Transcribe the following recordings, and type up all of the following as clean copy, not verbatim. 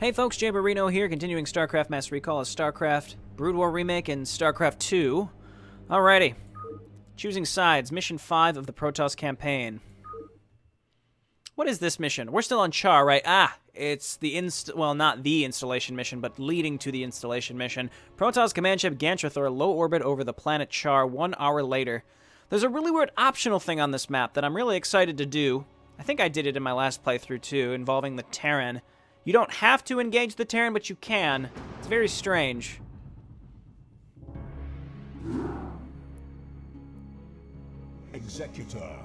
Hey folks, Jay Barino here, continuing StarCraft Mass Recall as StarCraft Brood War Remake and StarCraft 2. Alrighty. Choosing sides, Mission 5 of the Protoss campaign. What is this mission? We're still on Char, right? It's the well, not the installation mission, but leading to the installation mission. Protoss command ship Gantrathor low orbit over the planet Char 1 hour later. There's a really weird optional thing on this map that I'm really excited to do. I think I did it in my last playthrough too, involving the Terran. You don't have to engage the Terran, but you can. It's very strange. Executor,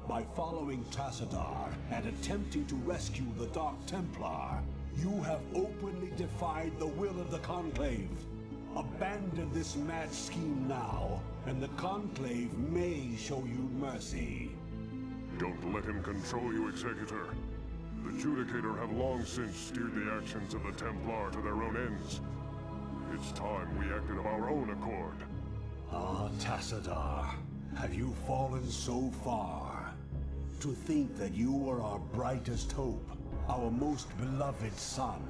by following Tassadar and attempting to rescue the Dark Templar, you have openly defied the will of the Conclave. Abandon this mad scheme now, and the Conclave may show you mercy. Don't let him control you, Executor. The Judicator have long since steered the actions of the Templar to their own ends. It's time we acted of our own accord. Tassadar, have you fallen so far? To think that you were our brightest hope, our most beloved son.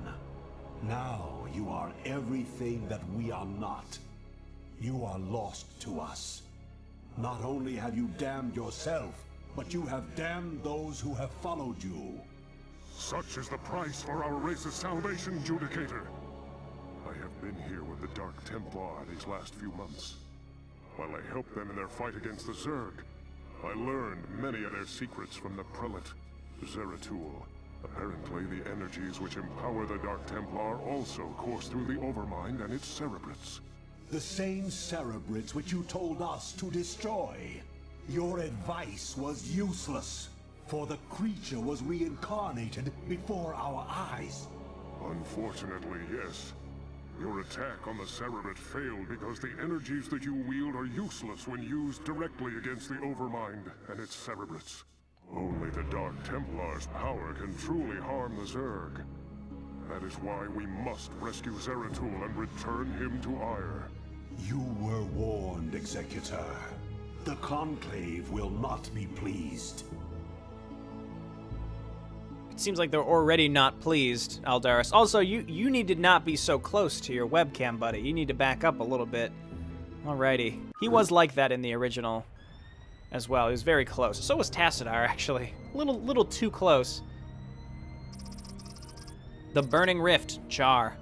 Now you are everything that we are not. You are lost to us. Not only have you damned yourself, but you have damned those who have followed you. Such is the price for our race's salvation, Judicator. I have been here with the Dark Templar these last few months. While I helped them in their fight against the Zerg, I learned many of their secrets from the Prelate, Zeratul. Apparently, the energies which empower the Dark Templar also course through the Overmind and its cerebrates. The same cerebrates which you told us to destroy. Your advice was useless, for the creature was reincarnated before our eyes. Unfortunately, yes. Your attack on the Cerebrate failed because the energies that you wield are useless when used directly against the Overmind and its cerebrates. Only the Dark Templar's power can truly harm the Zerg. That is why we must rescue Zeratul and return him to Ire. You were warned, Executor. The Conclave will not be pleased. It seems like they're already not pleased, Aldaris. Also, you need to not be so close to your webcam, buddy. You need to back up a little bit. Alrighty. He was like that in the original as well. He was very close. So was Tassadar, actually. A little too close. The Burning Rift, Char.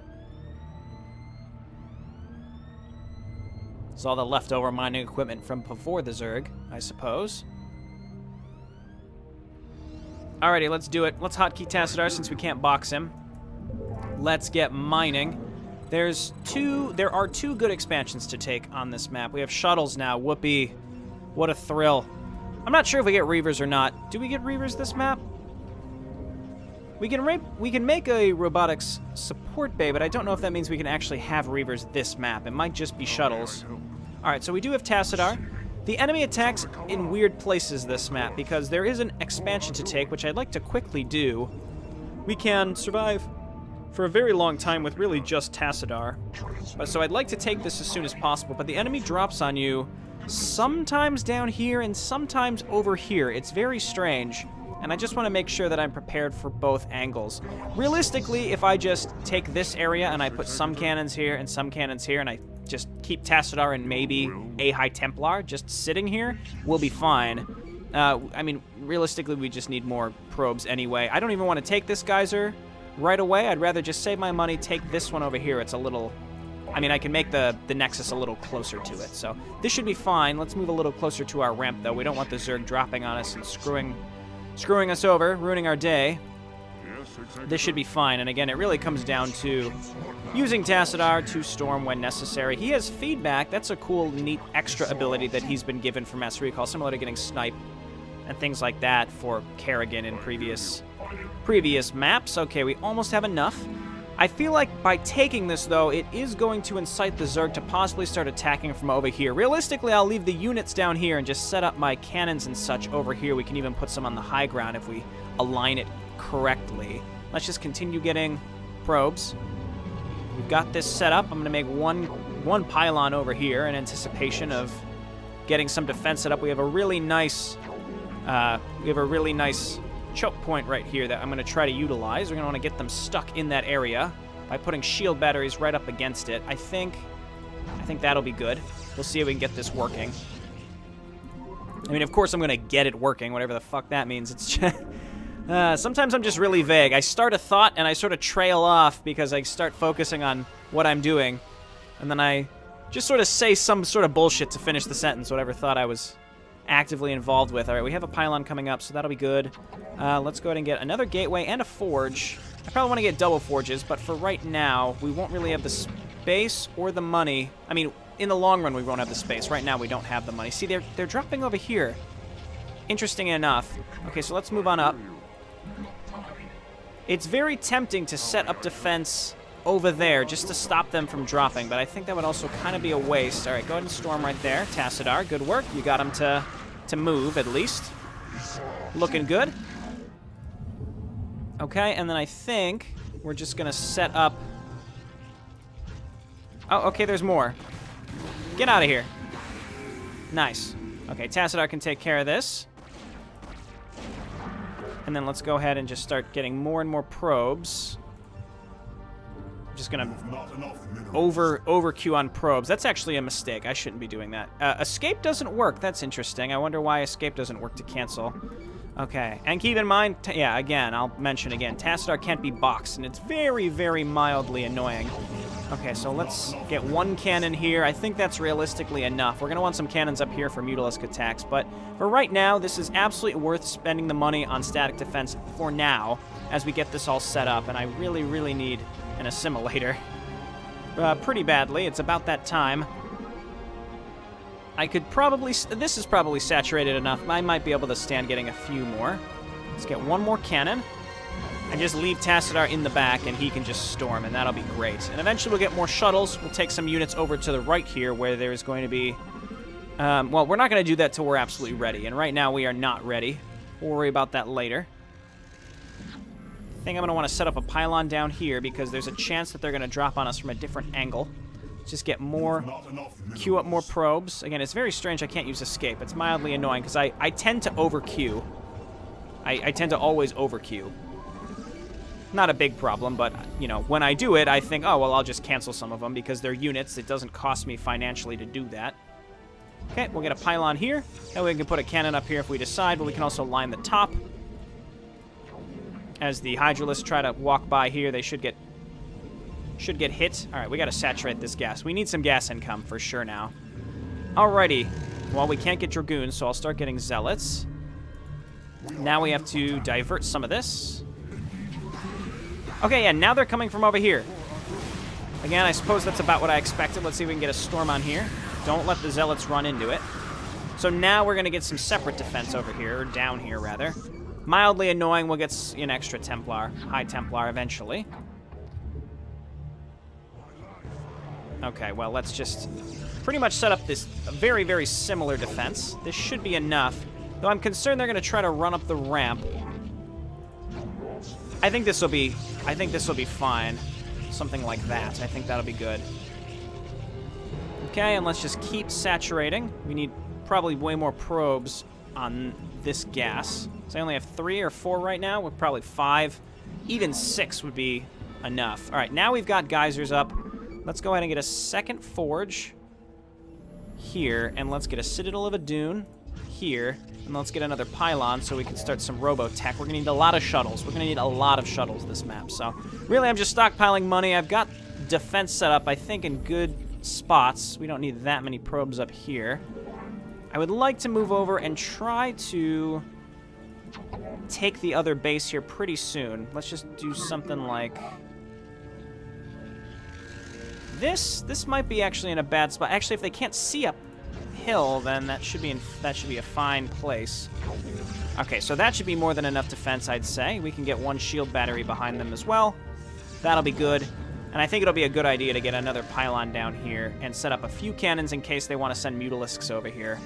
It's all the leftover mining equipment from before the Zerg, I suppose. Alrighty, let's do it. Let's hotkey Tassadar since we can't box him. Let's get mining. There are two good expansions to take on this map. We have shuttles now. Whoopee. What a thrill. I'm not sure if we get Reavers or not. Do we get Reavers this map? We can make a robotics support bay, but I don't know if that means we can actually have Reavers this map. It might just be shuttles. Alright, so we do have Tassadar. The enemy attacks in weird places this map because there is an expansion to take, which I'd like to quickly do. We can survive for a very long time with really just Tassadar. So I'd like to take this as soon as possible, but the enemy drops on you sometimes down here and sometimes over here. It's very strange, and I just want to make sure that I'm prepared for both angles. Realistically, if I just take this area and I put some cannons here and some cannons here, and I just keep Tassadar and maybe a High Templar just sitting here, we'll be fine. I mean, realistically, we just need more probes anyway. I don't even want to take this geyser right away. I'd rather just save my money, take this one over here. It's a little... I mean, I can make the Nexus a little closer to it, so this should be fine. Let's move a little closer to our ramp, though. We don't want the Zerg dropping on us and screwing us over, ruining our day. This should be fine, and again, it really comes down to using Tassadar to storm when necessary. He has feedback. That's a cool, neat extra ability that he's been given for Mass Recall, similar to getting snipe and things like that for Kerrigan in previous maps. Okay, we almost have enough. I feel like by taking this, though, it is going to incite the Zerg to possibly start attacking from over here. Realistically, I'll leave the units down here and just set up my cannons and such over here. We can even put some on the high ground if we align it correctly. Let's just continue getting probes. We've got this set up. I'm going to make one pylon over here in anticipation of getting some defense set up. We have a really nice choke point right here that I'm going to try to utilize. We're going to want to get them stuck in that area by putting shield batteries right up against it. I think that'll be good. We'll see if we can get this working. I mean, of course I'm going to get it working, whatever the fuck that means. It's just... sometimes I'm just really vague. I start a thought and I sort of trail off because I start focusing on what I'm doing. And then I just sort of say some sort of bullshit to finish the sentence, whatever thought I was actively involved with. All right, we have a pylon coming up, so that'll be good. Let's go ahead and get another gateway and a forge. I probably want to get double forges, but for right now, we won't really have the space or the money. I mean, in the long run, we won't have the space. Right now, we don't have the money. See, they're dropping over here. Interesting enough. Okay, so let's move on up. It's very tempting to set up defense over there just to stop them from dropping, but I think that would also kind of be a waste. All right, go ahead and storm right there. Tassadar, good work. You got him to move, at least. Looking good. Okay, and then I think we're just going to set up... Oh, okay, there's more. Get out of here. Nice. Okay, Tassadar can take care of this. And then let's go ahead and just start getting more and more probes. I'm just going to over-queue on probes. That's actually a mistake. I shouldn't be doing that. Escape doesn't work. That's interesting. I wonder why escape doesn't work to cancel. Okay, and keep in mind, yeah, again, I'll mention again, Tassadar can't be boxed, and it's very, very mildly annoying. Okay, so let's get one cannon here. I think that's realistically enough. We're going to want some cannons up here for Mutalisk attacks, but for right now, this is absolutely worth spending the money on static defense for now as we get this all set up, and I really, really need an assimilator pretty badly. It's about that time. I could probably... This is probably saturated enough. I might be able to stand getting a few more. Let's get one more cannon. And just leave Tassadar in the back, and he can just storm, and that'll be great. And eventually we'll get more shuttles. We'll take some units over to the right here, where there's going to be... well, we're not going to do that till we're absolutely ready. And right now we are not ready. We'll worry about that later. I think I'm going to want to set up a pylon down here, because there's a chance that they're going to drop on us from a different angle. Just get more, queue up more probes. Again, it's very strange I can't use escape. It's mildly annoying because I tend to over-queue. I tend to always over-queue. Not a big problem, but, you know, when I do it, I think, oh, well, I'll just cancel some of them because they're units. It doesn't cost me financially to do that. Okay, we'll get a pylon here. That way we can put a cannon up here if we decide, but we can also line the top. As the Hydralisks try to walk by here, they should get hit. All right, we got to saturate this gas. We need some gas income for sure now. Alrighty. Well, we can't get Dragoons, so I'll start getting Zealots. Now we have to divert some of this. Okay, yeah, now they're coming from over here. Again, I suppose that's about what I expected. Let's see if we can get a storm on here. Don't let the Zealots run into it. So now we're going to get some separate defense over here, or down here, rather. Mildly annoying. We'll get an extra Templar, High Templar, eventually. Okay, well, let's just pretty much set up this very, very similar defense. This should be enough. Though I'm concerned they're going to try to run up the ramp. I think this will be fine. Something like that. I think that'll be good. Okay, and let's just keep saturating. We need probably way more probes on this gas. So I only have 3 or 4 right now. We're probably 5. Even 6 would be enough. All right, now we've got geysers up. Let's go ahead and get a second forge here, and let's get a Citadel of Adun here, and let's get another pylon so we can start some robotech. We're going to need a lot of shuttles. We're going to need a lot of shuttles this map, so really I'm just stockpiling money. I've got defense set up, I think, in good spots. We don't need that many probes up here. I would like to move over and try to take the other base here pretty soon. Let's just do something like... This might be actually in a bad spot. Actually, if they can't see uphill, then that should be a fine place. Okay, so that should be more than enough defense, I'd say. We can get one shield battery behind them as well. That'll be good. And I think it'll be a good idea to get another pylon down here and set up a few cannons in case they want to send Mutalisks over here.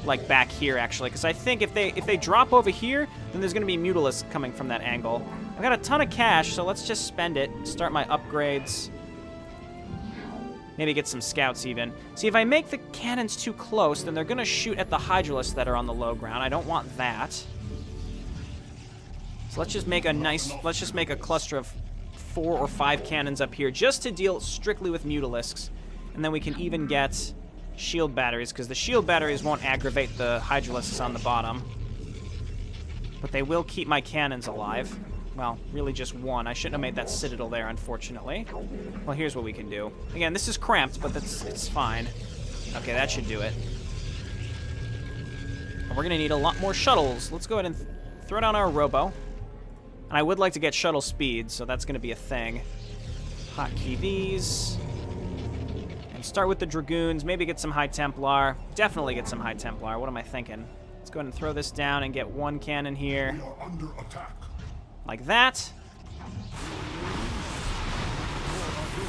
Like back here, actually. Because I think if they drop over here, then there's going to be Mutalisks coming from that angle. I've got a ton of cash, so let's just spend it. Start my upgrades. Maybe get some scouts even. See, if I make the cannons too close, then they're going to shoot at the Hydralisks that are on the low ground. I don't want that. So let's just make a cluster of 4 or 5 cannons up here just to deal strictly with mutalisks. And then we can even get shield batteries, because the shield batteries won't aggravate the hydralisks on the bottom. But they will keep my cannons alive. Well, really just one. I shouldn't have made that citadel there, unfortunately. Well, here's what we can do. Again, this is cramped, but it's fine. Okay, that should do it. And we're going to need a lot more shuttles. Let's go ahead and throw down our robo. And I would like to get shuttle speed, so that's going to be a thing. Hotkey these. And start with the Dragoons. Maybe get some High Templar. Definitely get some High Templar. What am I thinking? Let's go ahead and throw this down and get one cannon here. We are under attack. Like that.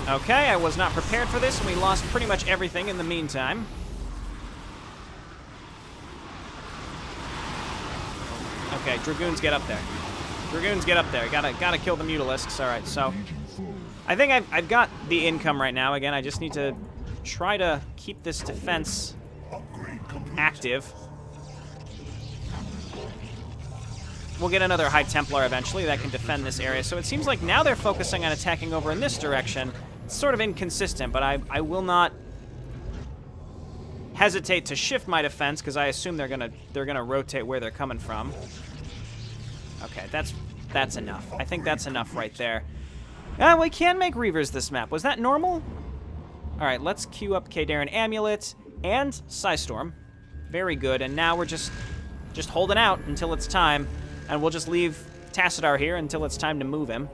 Okay, I was not prepared for this, and we lost pretty much everything in the meantime. Okay, Dragoons, get up there. Dragoons, get up there. Gotta kill the mutalisks. All right, so I think I've got the income right now. Again, I just need to try to keep this defense active. We'll get another High Templar eventually that can defend this area. So it seems like now they're focusing on attacking over in this direction. It's sort of inconsistent, but I will not hesitate to shift my defense because I assume they're gonna rotate where they're coming from. Okay, that's enough. I think that's enough right there. We can make Reavers this map. Was that normal? All right, let's queue up Terran Amulet and Psystorm. Very good. And now we're just holding out until it's time. And we'll just leave Tassadar here until it's time to move him.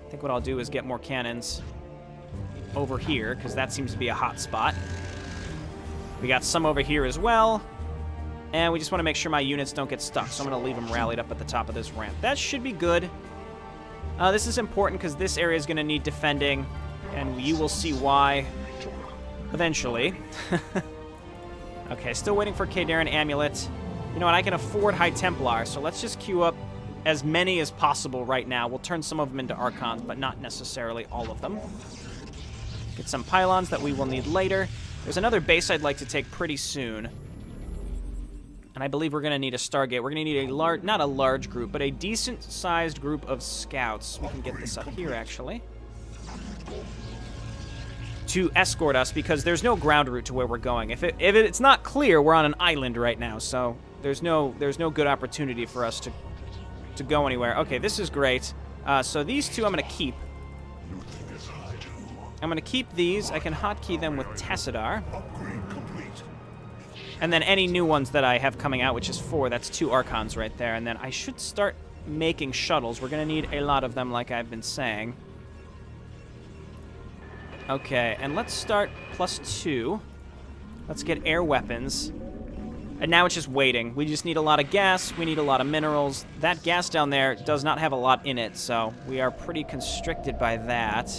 I think what I'll do is get more cannons over here, because that seems to be a hot spot. We got some over here as well. And we just want to make sure my units don't get stuck, so I'm going to leave them rallied up at the top of this ramp. That should be good. This is important because this area is going to need defending, and you will see why eventually. Okay, still waiting for Terran Amulet. You know what, I can afford High Templar, so let's just queue up as many as possible right now. We'll turn some of them into Archons, but not necessarily all of them. Get some pylons that we will need later. There's another base I'd like to take pretty soon. And I believe we're going to need a Stargate. We're going to need a large, not a large group, but a decent-sized group of scouts. We can get this up here, actually, to escort us, because there's no ground route to where we're going. If it's not clear, we're on an island right now, so there's no good opportunity for us to go anywhere. Okay, this is great. So these two I'm going to keep. I'm going to keep these. I can hotkey them with Tassadar. And then any new ones that I have coming out, which is 4, that's 2 Archons right there. And then I should start making shuttles. We're going to need a lot of them, like I've been saying. Okay, and let's start +2. Let's get air weapons. And now it's just waiting. We just need a lot of gas. We need a lot of minerals. That gas down there does not have a lot in it, so we are pretty constricted by that.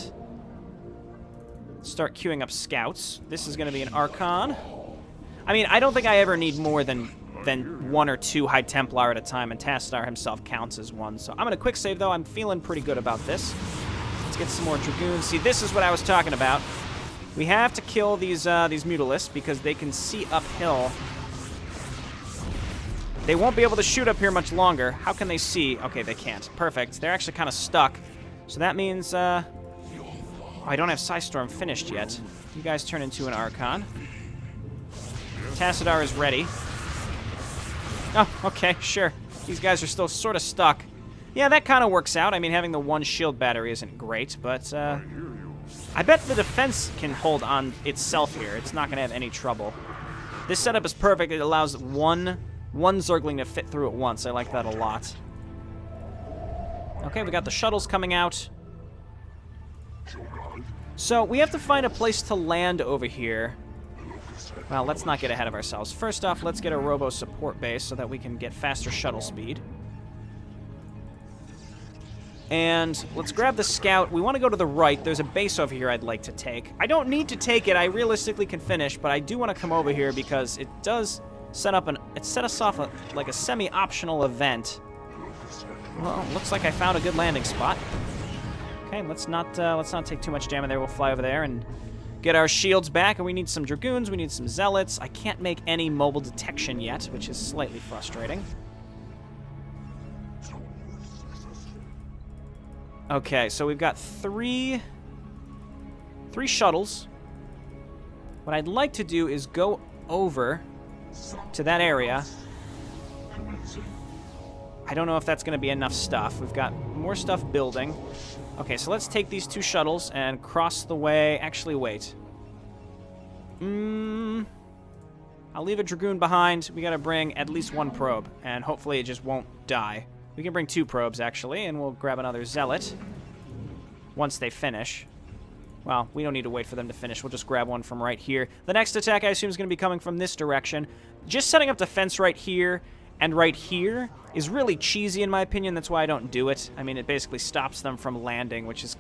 Start queuing up scouts. This is going to be an Archon. I mean, I don't think I ever need more than 1 or 2 High Templar at a time, and Tassadar himself counts as one. So I'm going to quick save, though. I'm feeling pretty good about this. Let's get some more Dragoons. See, this is what I was talking about. We have to kill these Mutalisks because they can see uphill. They won't be able to shoot up here much longer. How can they see? Okay, they can't. Perfect. They're actually kind of stuck. So that means, I don't have Psystorm finished yet. You guys turn into an Archon. Tassadar is ready. Oh, okay, sure. These guys are still sort of stuck. Yeah, that kind of works out. I mean, having the 1 shield battery isn't great, but I bet the defense can hold on itself here. It's not going to have any trouble. This setup is perfect. It allows one Zergling to fit through at once. I like that a lot. Okay, we got the shuttles coming out. So we have to find a place to land over here. Well, let's not get ahead of ourselves. First off, let's get a robo support base so that we can get faster shuttle speed. And let's grab the scout. We want to go to the right. There's a base over here I'd like to take. I don't need to take it. I realistically can finish, but I do want to come over here because it does set us off like a semi-optional event. Well, looks like I found a good landing spot. Okay, let's not take too much damage there. We'll fly over there and get our shields back, and we need some Dragoons, we need some Zealots. I can't make any mobile detection yet, which is slightly frustrating. Okay, so we've got three shuttles. What I'd like to do is go over to that area. I don't know if that's going to be enough stuff. We've got more stuff building. Okay, so let's take these 2 shuttles and cross the way. Actually, wait. I'll leave a Dragoon behind. We got to bring at least 1 probe, and hopefully it just won't die. We can bring 2 probes, actually, and we'll grab another Zealot once they finish. Well, we don't need to wait for them to finish. We'll just grab one from right here. The next attack, I assume, is going to be coming from this direction. Just setting up defense right here and right here is really cheesy, in my opinion. That's why I don't do it. I mean, it basically stops them from landing, which is,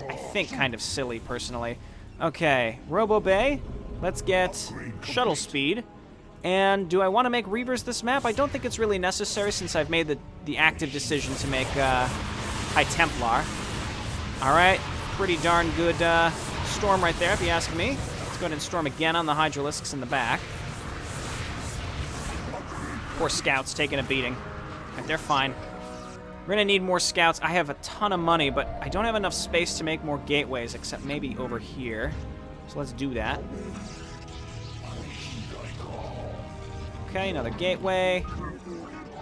I think, kind of silly, personally. Okay, Robo Bay. Let's get shuttle speed. And do I want to make Reavers this map? I don't think it's really necessary since I've made the active decision to make High Templar. All right, pretty darn good storm right there, if you ask me. Let's go ahead and storm again on the Hydralisks in the back. Poor scouts taking a beating. Right, they're fine. We're going to need more scouts. I have a ton of money, but I don't have enough space to make more gateways, except maybe over here. So let's do that. Okay, another gateway.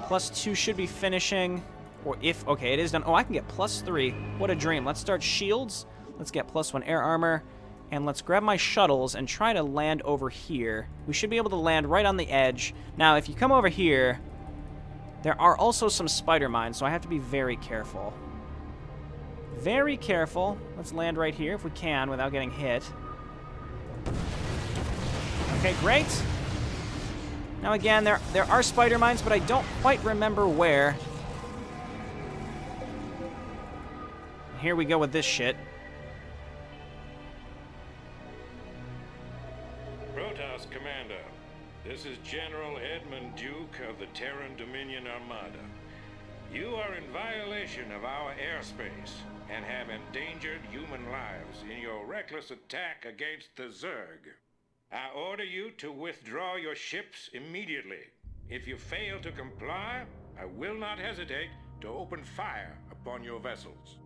+2 should be finishing. Or if... Okay, it is done. Oh, I can get +3. What a dream. Let's start shields. Let's get +1 air armor. And let's grab my shuttles and try to land over here. We should be able to land right on the edge. Now, if you come over here, there are also some spider mines, so I have to be very careful. Very careful. Let's land right here if we can without getting hit. Okay, great. Now again, there are spider mines, but I don't quite remember where. Here we go with this shit. Protoss Commander, this is General Edmund Duke of the Terran Dominion Armada. You are in violation of our airspace and have endangered human lives in your reckless attack against the Zerg. I order you to withdraw your ships immediately. If you fail to comply, I will not hesitate to open fire upon your vessels.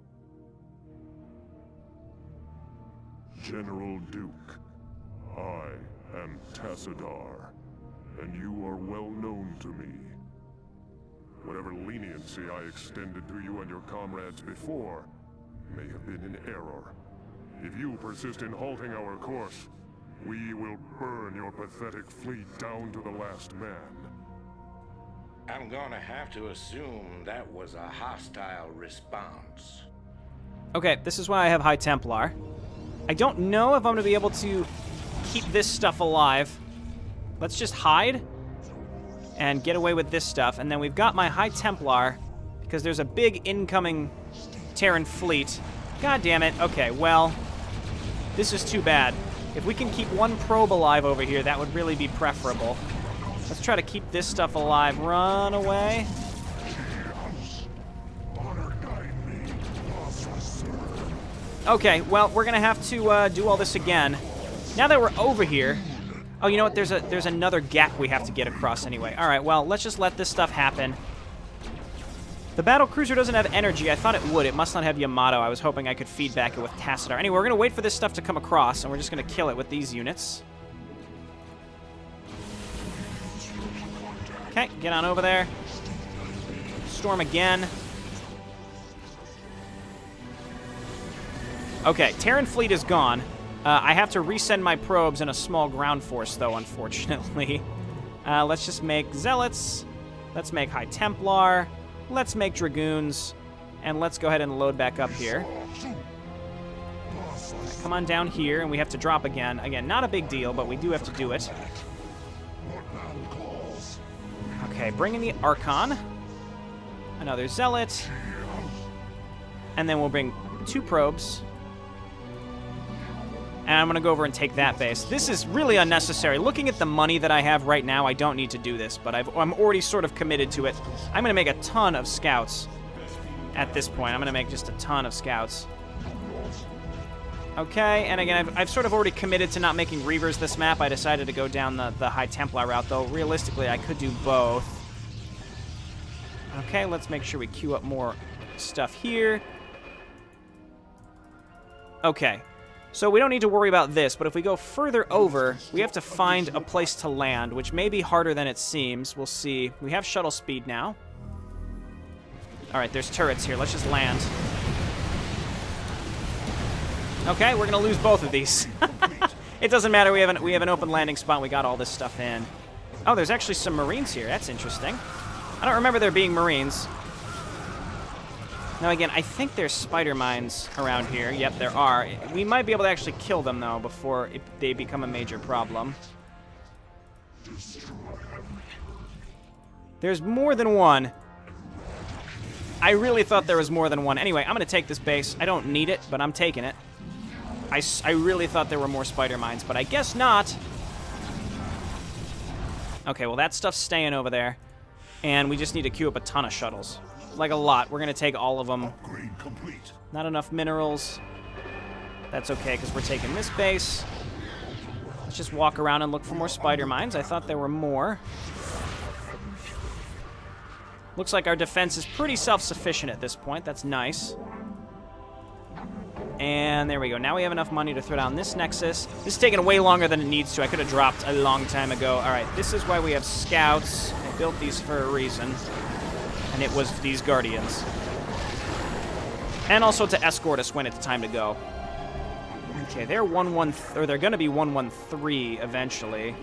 General Duke, I am Tassadar, and you are well known to me. Whatever leniency I extended to you and your comrades before may have been in error. If you persist in halting our course, we will burn your pathetic fleet down to the last man. I'm gonna have to assume that was a hostile response. Okay, this is why I have High Templar. I don't know if I'm going to be able to keep this stuff alive. Let's just hide and get away with this stuff. And then we've got my High Templar because there's a big incoming Terran fleet. God damn it. Okay, well, this is too bad. If we can keep 1 probe alive over here, that would really be preferable. Let's try to keep this stuff alive. Run away. Okay, well, we're going to have to do all this again. Now that we're over here... Oh, you know what? There's another gap we have to get across anyway. All right, well, let's just let this stuff happen. The battle cruiser doesn't have energy. I thought it would. It must not have Yamato. I was hoping I could feedback it with Tassadar. Anyway, we're going to wait for this stuff to come across, and we're just going to kill it with these units. Okay, get on over there. Storm again. Okay, Terran fleet is gone. I have to resend my probes in a small ground force, though, unfortunately. Let's just make Zealots. Let's make High Templar. Let's make Dragoons. And let's go ahead and load back up here. Right, come on down here, and we have to drop again. Again, not a big deal, but we do have to do it. Okay, bring in the Archon. Another Zealot. And then we'll bring 2 probes. And I'm going to go over and take that base. This is really unnecessary. Looking at the money that I have right now, I don't need to do this, but I'm already sort of committed to it. I'm going to make a ton of scouts at this point. I'm going to make just a ton of scouts. Okay, and again, I've sort of already committed to not making Reavers this map. I decided to go down the High Templar route, though realistically I could do both. Okay, let's make sure we queue up more stuff here. Okay. So we don't need to worry about this, but if we go further over, we have to find a place to land, which may be harder than it seems. We'll see. We have shuttle speed now. All right, there's turrets here. Let's just land. Okay, we're going to lose both of these. It doesn't matter. We have an open landing spot. We got all this stuff in. Oh, there's actually some Marines here. That's interesting. I don't remember there being Marines. Now, again, I think there's spider mines around here. Yep, there are. We might be able to actually kill them, though, before they become a major problem. There's more than one. I really thought there was more than one. Anyway, I'm going to take this base. I don't need it, but I'm taking it. I really thought there were more spider mines, but I guess not. Okay, well, that stuff's staying over there. And we just need to queue up a ton of shuttles. Like a lot. We're going to take all of them. Upgrade complete. Not enough minerals. That's okay, because we're taking this base. Let's just walk around and look for more spider mines. I thought there were more. Looks like our defense is pretty self-sufficient at this point. That's nice. And there we go. Now we have enough money to throw down this nexus. This is taking way longer than it needs to. I could have dropped a long time ago. All right, this is why we have scouts. I built these for a reason. And it was these guardians. And also to escort us when it's time to go. Okay, they're they're going to be 113 eventually.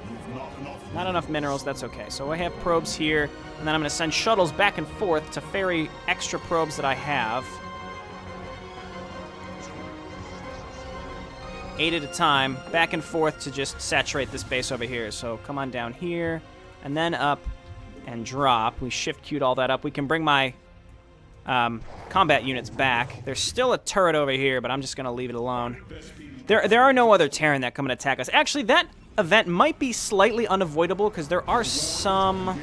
Not enough minerals, that's okay. So I have probes here, and then I'm going to send shuttles back and forth to ferry extra probes that I have. 8 at a time, back and forth to just saturate this base over here. So come on down here, and then up and drop. We shift queued all that up. We can bring my combat units back. There's still a turret over here, but I'm just going to leave it alone. There are no other Terran that come and attack us. Actually, that event might be slightly unavoidable because there are some...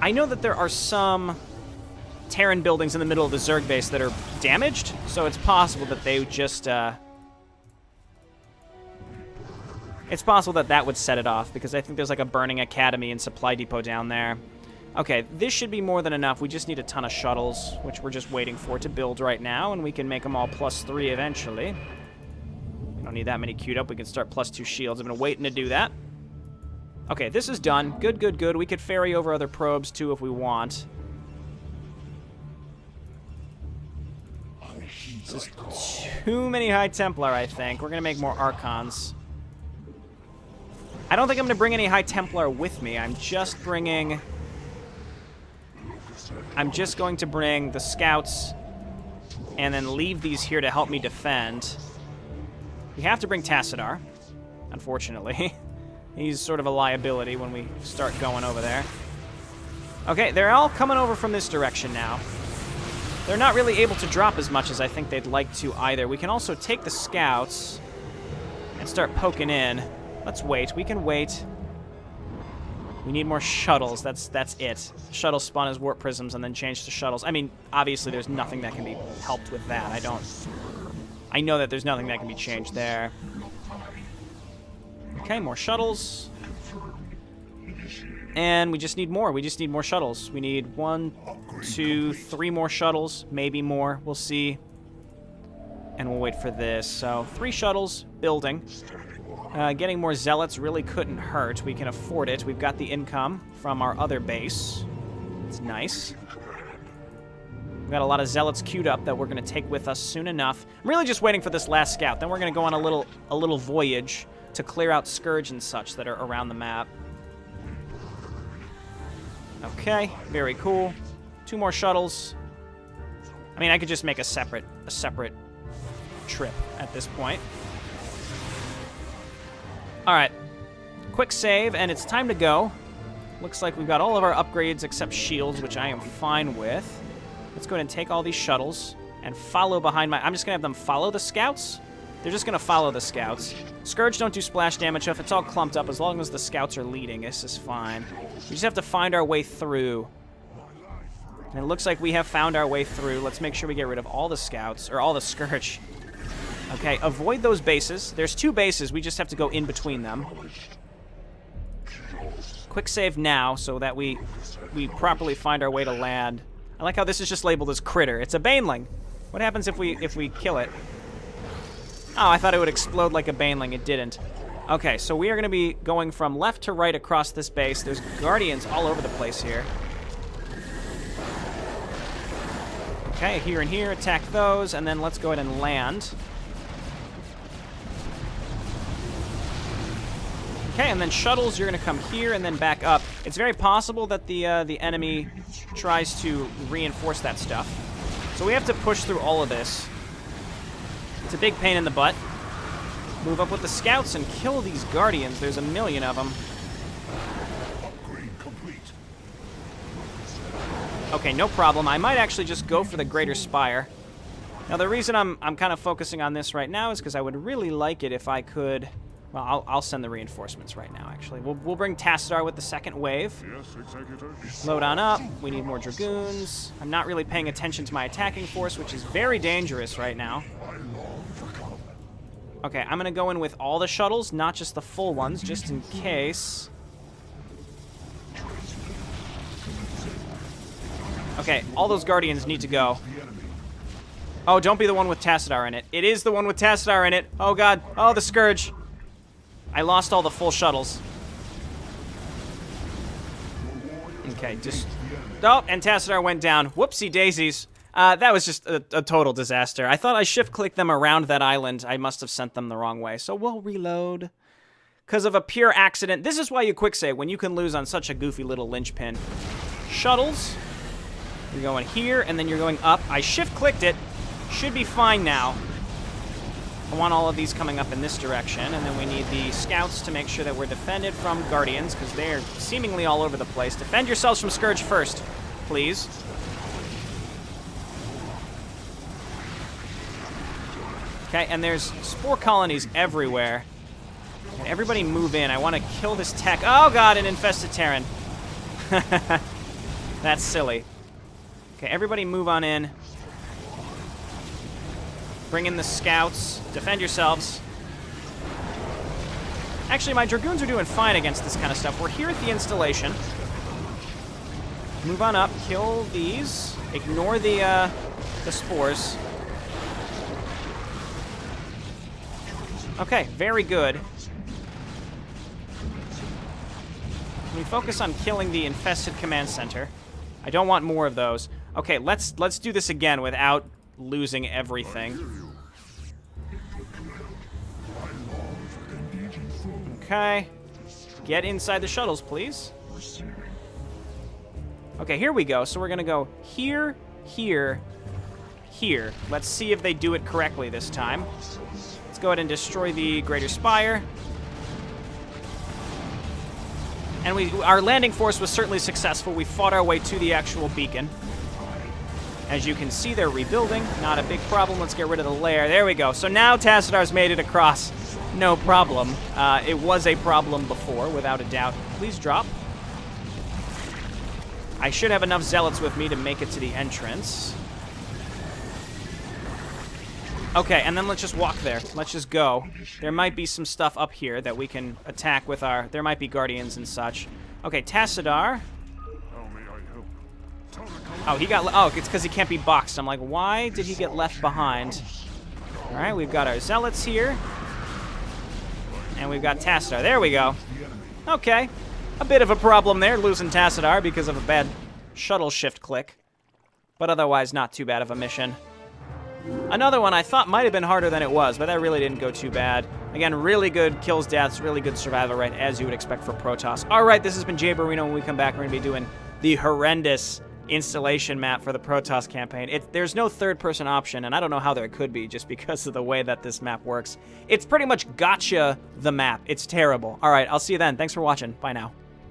I know that there are some Terran buildings in the middle of the Zerg base that are damaged, so it's possible that they just... It's possible that that would set it off, because I think there's like a burning academy and supply depot down there. Okay, this should be more than enough. We just need a ton of shuttles, which we're just waiting for to build right now, and we can make them all +3 eventually. We don't need that many queued up. We can start +2 shields. I've been waiting to do that. Okay, this is done. Good, good, good. We could ferry over other probes, too, if we want. This is too many High Templar, I think. We're going to make more Archons. I don't think I'm going to bring any High Templar with me. I'm just going to bring the scouts and then leave these here to help me defend. We have to bring Tassadar, unfortunately. He's sort of a liability when we start going over there. Okay, they're all coming over from this direction now. They're not really able to drop as much as I think they'd like to either. We can also take the scouts and start poking in. Let's wait. We can wait. We need more shuttles. That's it. Shuttle spawn as warp prisms and then change to shuttles. I mean, obviously there's nothing that can be helped with that. I know that there's nothing that can be changed there. Okay, more shuttles. And we just need more. We just need more shuttles. We need 1, 2, 3 more shuttles. Maybe more. We'll see. And we'll wait for this. So 3 shuttles, building. Getting more zealots really couldn't hurt. We can afford it. We've got the income from our other base. It's nice. We've got a lot of zealots queued up that we're going to take with us soon enough. I'm really just waiting for this last scout. Then we're going to go on a little voyage to clear out Scourge and such that are around the map. Okay, very cool. 2 more shuttles. I mean, I could just make a separate trip at this point. All right, quick save, and it's time to go. Looks like we've got all of our upgrades except shields, which I am fine with. Let's go ahead and take all these shuttles and follow behind my... I'm just going to have them follow the scouts. They're just going to follow the scouts. Scourge don't do splash damage, so if it's all clumped up, as long as the scouts are leading, this is fine. We just have to find our way through. And it looks like we have found our way through. Let's make sure we get rid of all the scouts, or all the Scourge. Okay, avoid those bases. There's 2 bases. We just have to go in between them. Quick save now so that we properly find our way to land. I like how this is just labeled as critter. It's a baneling. What happens if we kill it? Oh, I thought it would explode like a baneling. It didn't. Okay, so we are going to be going from left to right across this base. There's guardians all over the place here. Okay, here and here, attack those, and then let's go ahead and land. Okay, and then shuttles, you're going to come here and then back up. It's very possible that the enemy tries to reinforce that stuff. So we have to push through all of this. It's a big pain in the butt. Move up with the scouts and kill these guardians. There's a million of them. Okay, no problem. I might actually just go for the Greater Spire. Now, the reason I'm kind of focusing on this right now is because I would really like it if I could... Well, I'll send the reinforcements right now, actually. We'll bring Tassadar with the second wave. Yes, Executor. Load on up. We need more Dragoons. I'm not really paying attention to my attacking force, which is very dangerous right now. Okay, I'm going to go in with all the shuttles, not just the full ones, just in case. Okay, all those Guardians need to go. Oh, don't be the one with Tassadar in it. It is the one with Tassadar in it. Oh, God. Oh, the Scourge. I lost all the full shuttles. Okay, just... Oh, and Tassadar went down. Whoopsie daisies. That was just a total disaster. I thought I shift-clicked them around that island. I must have sent them the wrong way. So we'll reload. Because of a pure accident. This is why you quick save, when you can lose on such a goofy little linchpin. Shuttles. You're going here, and then you're going up. I shift-clicked it. Should be fine now. I want all of these coming up in this direction, and then we need the scouts to make sure that we're defended from guardians, because they're seemingly all over the place. Defend yourselves from Scourge first, please. Okay, and there's spore colonies everywhere. And everybody move in. I want to kill this tech. Oh, God, an infested Terran. That's silly. Okay, everybody move on in. Bring in the scouts. Defend yourselves. Actually, my Dragoons are doing fine against this kind of stuff. We're here at the installation. Move on up. Kill these. Ignore the spores. Okay, very good. We focus on killing the infested command center. I don't want more of those. Okay, let's do this again without losing everything. Okay. Get inside the shuttles, please. Okay, here we go. So we're going to go here, here, here. Let's see if they do it correctly this time. Let's go ahead and destroy the Greater Spire. And our landing force was certainly successful. We fought our way to the actual beacon. As you can see, they're rebuilding. Not a big problem. Let's get rid of the lair. There we go. So now Tassadar's made it across. No problem. It was a problem before, without a doubt. Please drop. I should have enough zealots with me to make it to the entrance. Okay, and then let's just walk there. Let's just go. There might be some stuff up here that we can attack with our... There might be guardians and such. Okay, Tassadar. Oh, he got... Oh, it's because he can't be boxed. I'm like, why did he get left behind? All right, we've got our zealots here. And we've got Tassadar. There we go. Okay. A bit of a problem there, losing Tassadar because of a bad shuttle shift click. But otherwise, not too bad of a mission. Another one I thought might have been harder than it was, but that really didn't go too bad. Again, really good kills, deaths, really good survival rate, as you would expect for Protoss. All right, this has been Jay Barino. When we come back, we're going to be doing the horrendous installation map for the Protoss campaign. There's no third-person option, and I don't know how there could be just because of the way that this map works. It's pretty much gotcha the map. It's terrible. All right, I'll see you then. Thanks for watching. Bye now.